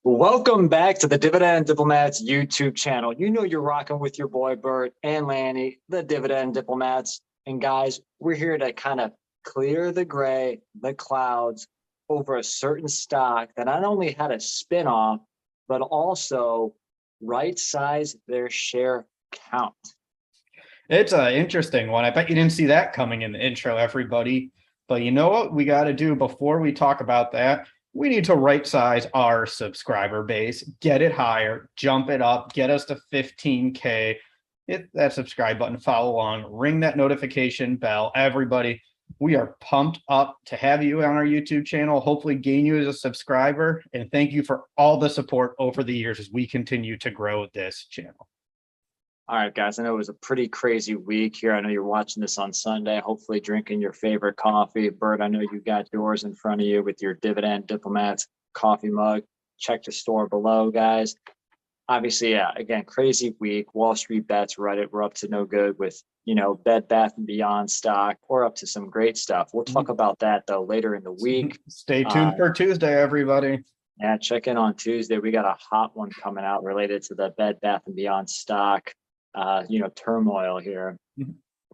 Welcome back to the Dividend Diplomats YouTube channel. You know you're rocking with your boy Bert and Lanny, the Dividend Diplomats. And guys, we're here to kind of clear the gray, the clouds over a certain stock that not only had a spin-off, but also right-size their share count. It's an interesting one. I bet you didn't see that coming in the intro, everybody. But you know what we got to do before we talk about that? We need to right size our subscriber base, get it higher, jump it up, get us to 15K. Hit that subscribe button, follow along, ring that notification bell. Everybody, we are pumped up to have you on our YouTube channel, hopefully gain you as a subscriber. And thank you for all the support over the years as we continue to grow this channel. All right, guys, I know it was a pretty crazy week here. I know you're watching this on Sunday, hopefully drinking your favorite coffee. Bert, I know you got yours in front of you with your Dividend Diplomats coffee mug. Check the store below, guys. Obviously, yeah, again, crazy week. Wall Street bets, Reddit, we're up to no good with, Bed Bath & Beyond stock. We're up to some great stuff. We'll talk about that, though, later in the week. Stay tuned for Tuesday, everybody. Yeah, check in on Tuesday. We got a hot one coming out related to the Bed Bath & Beyond stock. Turmoil here.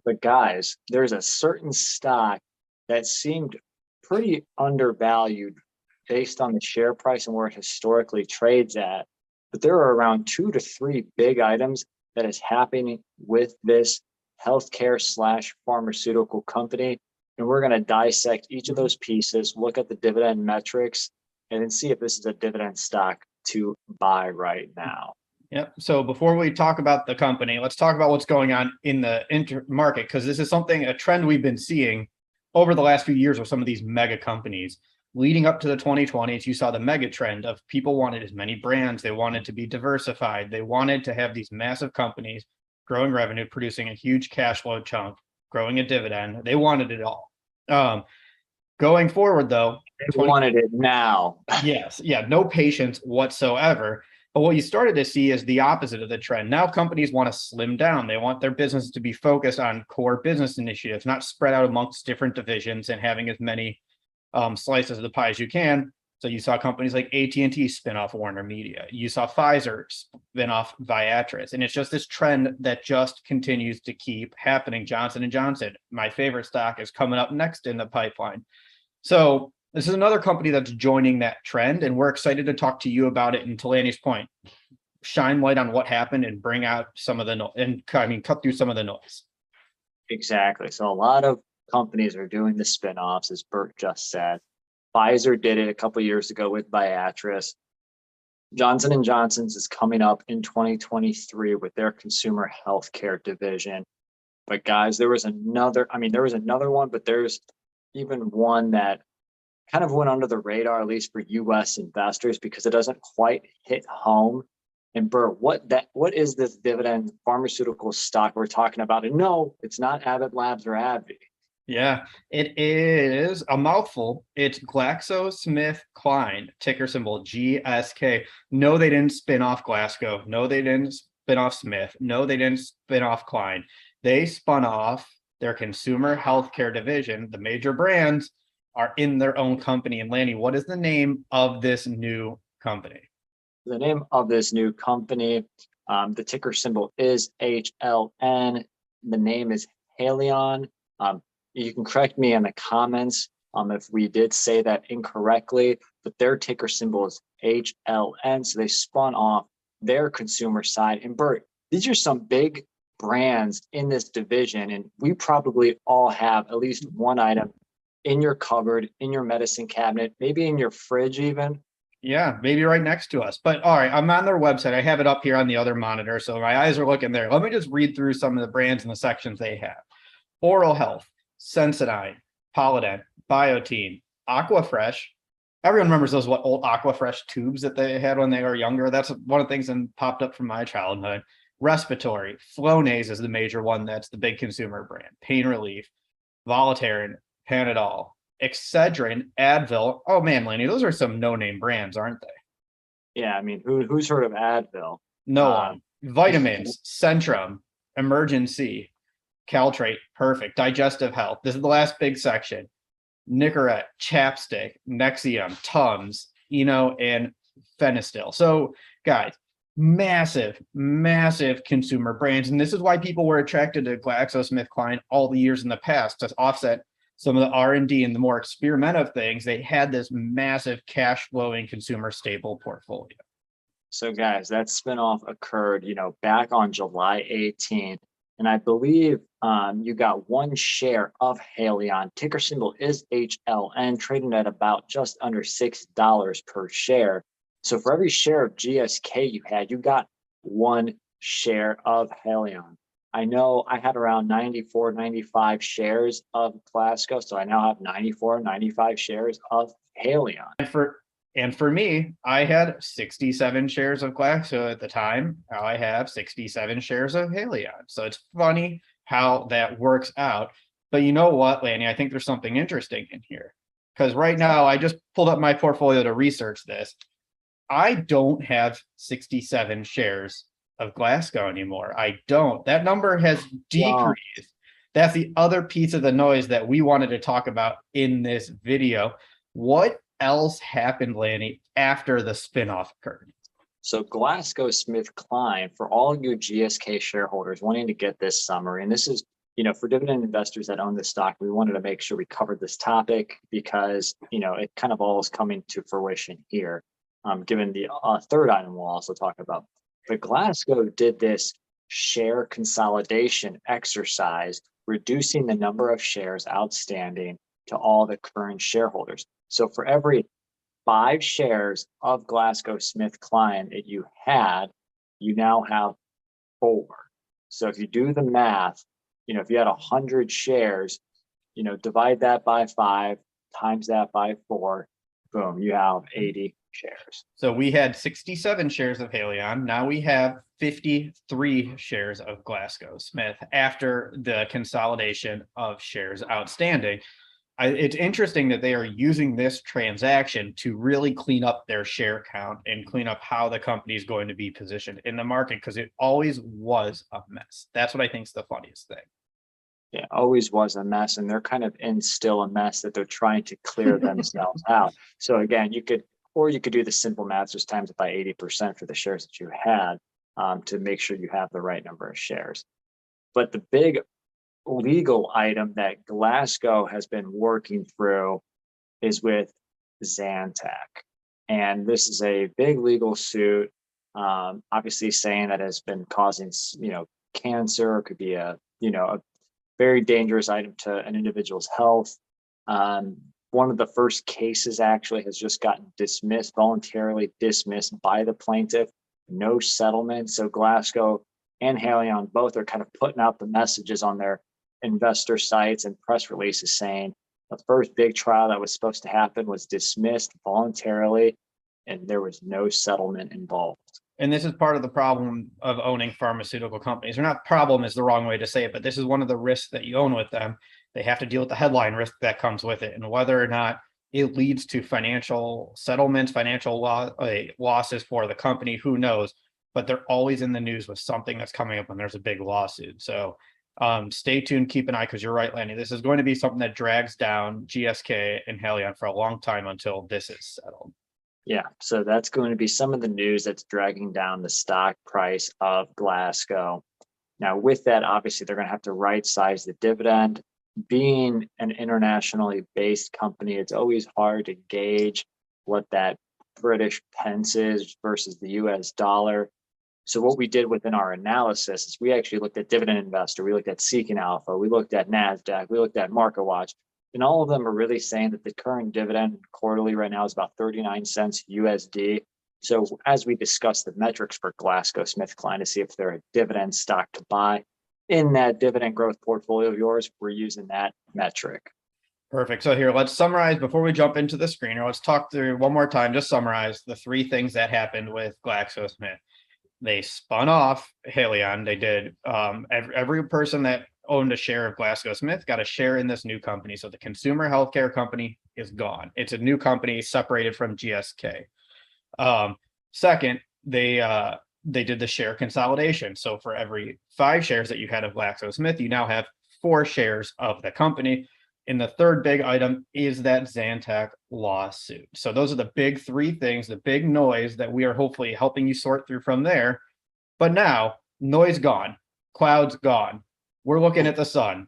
But guys, there's a certain stock that seemed pretty undervalued based on the share price and where it historically trades at. But there are around 2 to 3 big items that is happening with this healthcare / pharmaceutical company. And we're going to dissect each of those pieces, look at the dividend metrics, and then see if this is a dividend stock to buy right now. Yep. So before we talk about the company, let's talk about what's going on in the market, because this is a trend we've been seeing over the last few years with some of these mega companies. Leading up to the 2020s, you saw the mega trend of people wanted as many brands. They wanted to be diversified. They wanted to have these massive companies growing revenue, producing a huge cash flow chunk, growing a dividend. They wanted it all. Going forward, though, they wanted it now. Yes. Yeah. No patience whatsoever. But what you started to see is the opposite of the trend. Now companies want to slim down. They want their business to be focused on core business initiatives, not spread out amongst different divisions and having as many slices of the pie as you can. So you saw companies like AT&T spin off Warner Media. You saw Pfizer spin off Viatris. And it's just this trend that just continues to keep happening. Johnson & Johnson, my favorite stock, is coming up next in the pipeline. So this is another company that's joining that trend, and we're excited to talk to you about it. And to Lanny's point, shine light on what happened and bring out some of the cut through some of the noise. Exactly. So a lot of companies are doing the spinoffs, as Bert just said. Pfizer did it a couple of years ago with Viatris. Johnson & Johnson's is coming up in 2023 with their consumer healthcare division. But guys, there was another one, but there's even one that kind of went under the radar, at least for U.S. investors, because it doesn't quite hit home. And Bert, what is this dividend pharmaceutical stock we're talking about? And no, it's not Abbott Labs or AbbVie. Yeah, it is a mouthful. It's GlaskoSmithKline, ticker symbol GSK. No, they didn't spin off Glasgow. No, they didn't spin off Smith. No, they didn't spin off Klein. They spun off their consumer healthcare division. The major brands are in their own company. And Lanny, what is the name of this new company? The name of this new company, the ticker symbol is HLN. The name is Haleon. You can correct me in the comments if we did say that incorrectly, but their ticker symbol is HLN. So they spun off their consumer side. And Bert, these are some big brands in this division, and we probably all have at least one item in your cupboard, in your medicine cabinet, maybe in your fridge even. Yeah, maybe right next to us. But all right, I'm on their website. I have it up here on the other monitor, so my eyes are looking there. Let me just read through some of the brands and the sections they have. Oral Health, Sensodyne, Polident, Biotine, Aquafresh. Everyone remembers those old Aquafresh tubes that they had when they were younger. That's one of the things that popped up from my childhood. Respiratory, Flonase is the major one. That's the big consumer brand. Pain relief, Voltaren, Panadol, Excedrin, Advil. Oh man, Lanny, those are some no-name brands, aren't they? Yeah, I mean, who's heard of Advil? No one. Vitamins, Centrum, Emergency, Caltrate, perfect. Digestive health. This is the last big section. Nicorette, Chapstick, Nexium, Tums, and Fenistil. So guys, massive, massive consumer brands. And this is why people were attracted to GlaxoSmithKline all the years in the past to offset some of the R&D and the more experimental things. They had this massive cash flowing consumer staple portfolio. So guys, that spinoff occurred, back on July 18th. And I believe you got one share of Haleon. Ticker symbol is HLN, trading at about just under $6 per share. So for every share of GSK you had, you got one share of Haleon. I know I had around 94, 95 shares of Glasgow. So I now have 94, 95 shares of Haleon. And for me, I had 67 shares of Glaxo at the time. Now I have 67 shares of Haleon. So it's funny how that works out. But you know what, Lanny? I think there's something interesting in here. Because right now, I just pulled up my portfolio to research this. I don't have 67 shares of Glasgow anymore. I don't. That number has decreased. Wow. That's the other piece of the noise that we wanted to talk about in this video. What else happened, Lanny, after the spinoff occurred? So GlaskoSmithKline, for all you GSK shareholders wanting to get this summary, and this is, for dividend investors that own the stock, we wanted to make sure we covered this topic because, it kind of all is coming to fruition here, given the third item we'll also talk about. But Glasgow did this share consolidation exercise, reducing the number of shares outstanding to all the current shareholders. So for every 5 shares of GlaskoSmithKline that you had, you now have 4. So if you do the math, if you had 100 shares, divide that by 5, times that by 4, boom, you have 80 shares. So we had 67 shares of Haleon. Now we have 53 shares of GlaskoSmith after the consolidation of shares outstanding. It's interesting that they are using this transaction to really clean up their share count and clean up how the company is going to be positioned in the market, because it always was a mess. That's what I think is the funniest thing. Yeah, always was a mess, and they're kind of in still a mess that they're trying to clear themselves out. So again, you could do the simple math, just times it by 80% for the shares that you had, to make sure you have the right number of shares. But the big legal item that Glasgow has been working through is with Zantac. And this is a big legal suit, obviously saying that has been causing, cancer. It could be a very dangerous item to an individual's health. One of the first cases actually has just gotten voluntarily dismissed by the plaintiff. No settlement. So Glasgow and Haleon both are kind of putting out the messages on their investor sites and press releases saying the first big trial that was supposed to happen was dismissed voluntarily, and there was no settlement involved. And this is part of the problem of owning pharmaceutical companies. Or not problem is the wrong way to say it, but this is one of the risks that you own with them. They have to deal with the headline risk that comes with it, and whether or not it leads to financial settlements, financial losses for the company, who knows? But they're always in the news with something that's coming up when there's a big lawsuit. So stay tuned, keep an eye, because you're right, Lanny. This is going to be something that drags down GSK and Haleon for a long time until this is settled. Yeah, so that's going to be some of the news that's dragging down the stock price of Glasgow. Now, with that, obviously, they're going to have to right-size the dividend. Being an internationally based company, it's always hard to gauge what that British pence is versus the US dollar. So what we did within our analysis is we actually looked at Dividend Investor, we looked at Seeking Alpha, we looked at NASDAQ, we looked at MarketWatch, and all of them are really saying that the current dividend quarterly right now is about 39 cents USD. So as we discuss the metrics for GlaskoSmithKline to see if they're a dividend stock to buy in that dividend growth portfolio of yours, we're using that metric. Perfect. So here, let's summarize before we jump into the screener. Let's talk through one more time, just summarize the 3 things that happened with GlaxoSmith. They spun off Haleon. They did. Every person that owned a share of GlaskoSmith got a share in this new company. So the consumer healthcare company is gone. It's a new company separated from GSK. Second, they did the share consolidation. So for every 5 shares that you had of GlaxoSmith, you now have 4 shares of the company. And the third big item is that Zantac lawsuit. So those are the big three things, the big noise that we are hopefully helping you sort through from there. But now, noise gone, clouds gone. We're looking at the sun.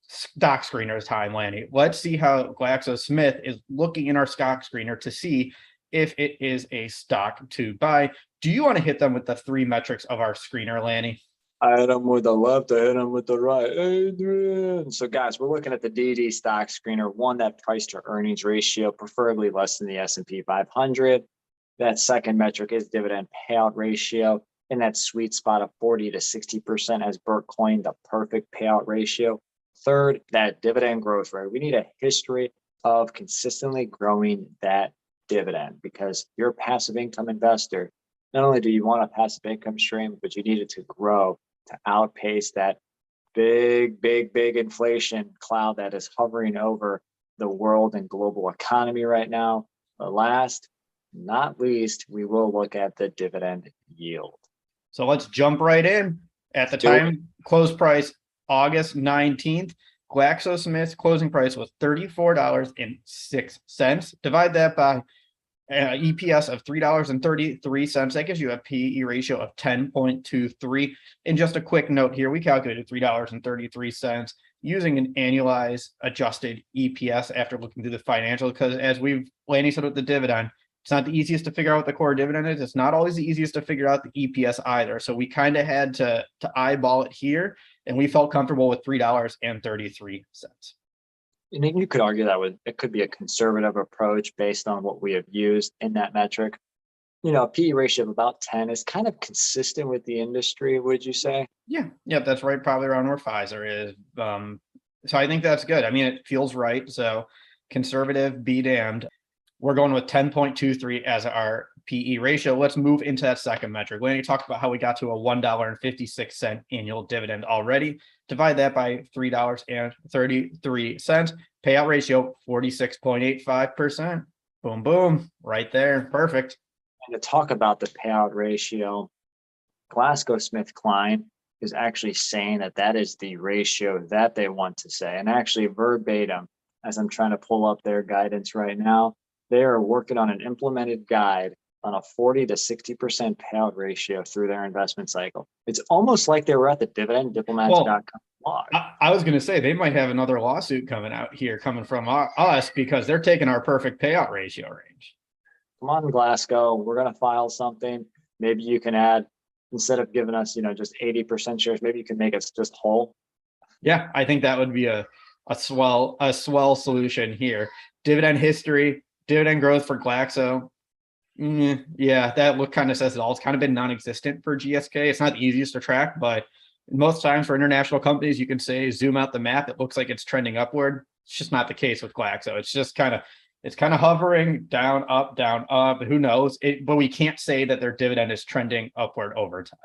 Stock screeners time, Lanny. Let's see how GlaxoSmith is looking in our stock screener to see if it is a stock to buy. Do you want to hit them with the three metrics of our screener, Lanny? I hit them with the left, I hit them with the right. Adrian. So guys, we're looking at the DD stock screener, one, that price to earnings ratio, preferably less than the S&P 500. That second metric is dividend payout ratio in that sweet spot of 40 to 60%, as Bert coined, the perfect payout ratio. Third, that dividend growth rate. We need a history of consistently growing that dividend, because you're a passive income investor. Not only do you want a passive income stream, but you need it to grow to outpace that big inflation cloud that is hovering over the world and global economy right now. But last, not least, we will look at the dividend yield. So let's jump right in. At the time, close price, August 19th, GlaxoSmith's closing price was $34.06. Divide that by EPS of $3.33. That gives you a PE ratio of 10.23. And just a quick note here, we calculated $3.33 using an annualized adjusted EPS after looking through the financials, because as Lanny said with the dividend, it's not the easiest to figure out what the core dividend is. It's not always the easiest to figure out the EPS either. So we kind of had to eyeball it here, and we felt comfortable with $3.33. And you could argue that it could be a conservative approach based on what we have used in that metric. A PE ratio of about 10 is kind of consistent with the industry, would you say? Yeah, that's right. Probably around where Pfizer is. So I think that's good. I mean, it feels right. So conservative, be damned. We're going with 10.23 as our PE ratio. Let's move into that second metric. Lanny talked about how we got to a $1.56 annual dividend already. Divide that by $3.33. Payout ratio, 46.85%. Boom, boom, right there. Perfect. And to talk about the payout ratio, GlaskoSmithKline is actually saying that is the ratio that they want to say. And actually verbatim, as I'm trying to pull up their guidance right now, they are working on an implemented guide on a 40 to 60% payout ratio through their investment cycle. It's almost like they were at the dividend diplomats.com blog. I was going to say they might have another lawsuit coming out here, coming from us, because they're taking our perfect payout ratio range. Come on, Glasgow, we're going to file something. Maybe you can add, instead of giving us, just 80% shares, maybe you can make us just whole. Yeah, I think that would be a swell solution here. Dividend history, dividend growth for Glaxo. Yeah, that look kind of says it all. It's kind of been non-existent for GSK. It's not the easiest to track, but most times for international companies, you can say zoom out the map. It looks like it's trending upward. It's just not the case with Glaxo. It's just kind of hovering down, up. Who knows? But we can't say that their dividend is trending upward over time.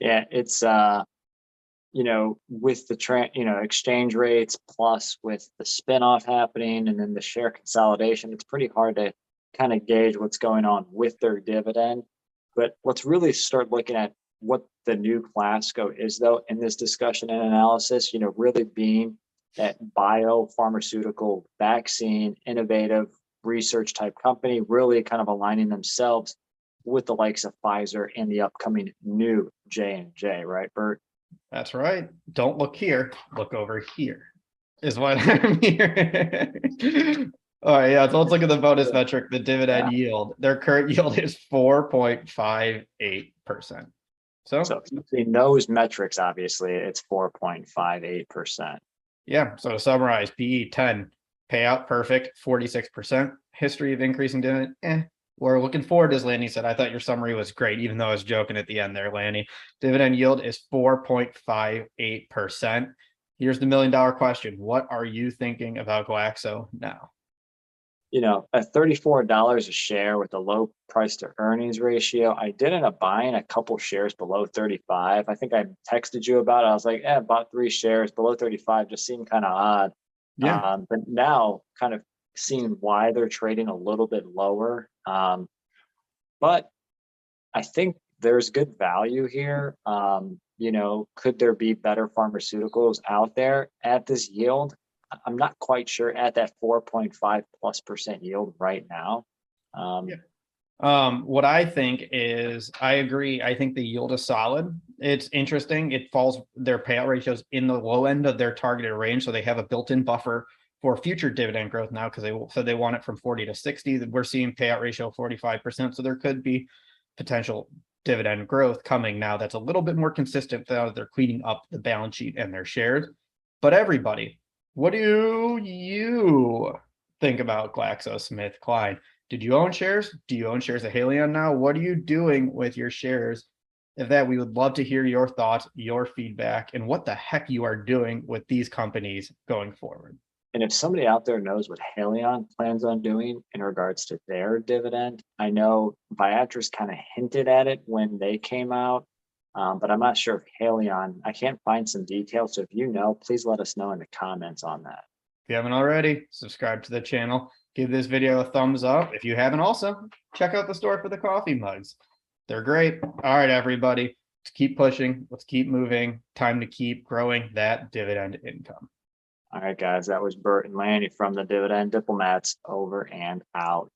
Yeah, it's with the exchange rates, plus with the spin-off happening and then the share consolidation, it's pretty hard to kind of gauge what's going on with their dividend. But let's really start looking at what the new Glasgow is, though, in this discussion and analysis, really being that bio-pharmaceutical vaccine, innovative research type company, really kind of aligning themselves with the likes of Pfizer and the upcoming new J&J, right, Bert? That's right. Don't look here. Look over here is what I'm hearing. All right, yeah. So let's look at the bonus metric, the dividend yield. Their current yield is 4.58%. So in those metrics, obviously, it's 4.58%. Yeah. So to summarize, PE 10, payout perfect, 46%. History of increasing dividend, We're looking forward, as Lanny said. I thought your summary was great, even though I was joking at the end there, Lanny. Dividend yield is 4.58%. Here's the $1 million question. What are you thinking about Glaxo now? At $34 a share with a low price to earnings ratio, I did end up buying a couple shares below 35. I think I texted you about it. I was like, bought 3 shares below 35, just seemed kind of odd. Yeah. But now kind of seeing why they're trading a little bit lower. But I think there's good value here. Could there be better pharmaceuticals out there at this yield? I'm not quite sure at that 4.5+% yield right now. What I think is, I agree. I think the yield is solid. It's interesting. It falls, their payout ratios in the low end of their targeted range. So they have a built-in buffer for future dividend growth now, because they said they want it from 40 to 60. We're seeing payout ratio 45%. So there could be potential dividend growth coming now that's a little bit more consistent now that they're cleaning up the balance sheet and their shares. But everybody, what do you think about GlaskoSmithKline? Did you own shares? Do you own shares of Haleon now? What are you doing with your shares? If that, we would love to hear your thoughts, your feedback, and what the heck you are doing with these companies going forward. And if somebody out there knows what Haleon plans on doing in regards to their dividend, I know Viatris kind of hinted at it when they came out, but I'm not sure if Haleon, I can't find some details. So if you know, please let us know in the comments on that. If you haven't already, subscribe to the channel. Give this video a thumbs up. If you haven't also, check out the store for the coffee mugs. They're great. All right, everybody. Let's keep pushing. Let's keep moving. Time to keep growing that dividend income. All right, guys, that was Bert and Lanny from the Dividend Diplomats, over and out.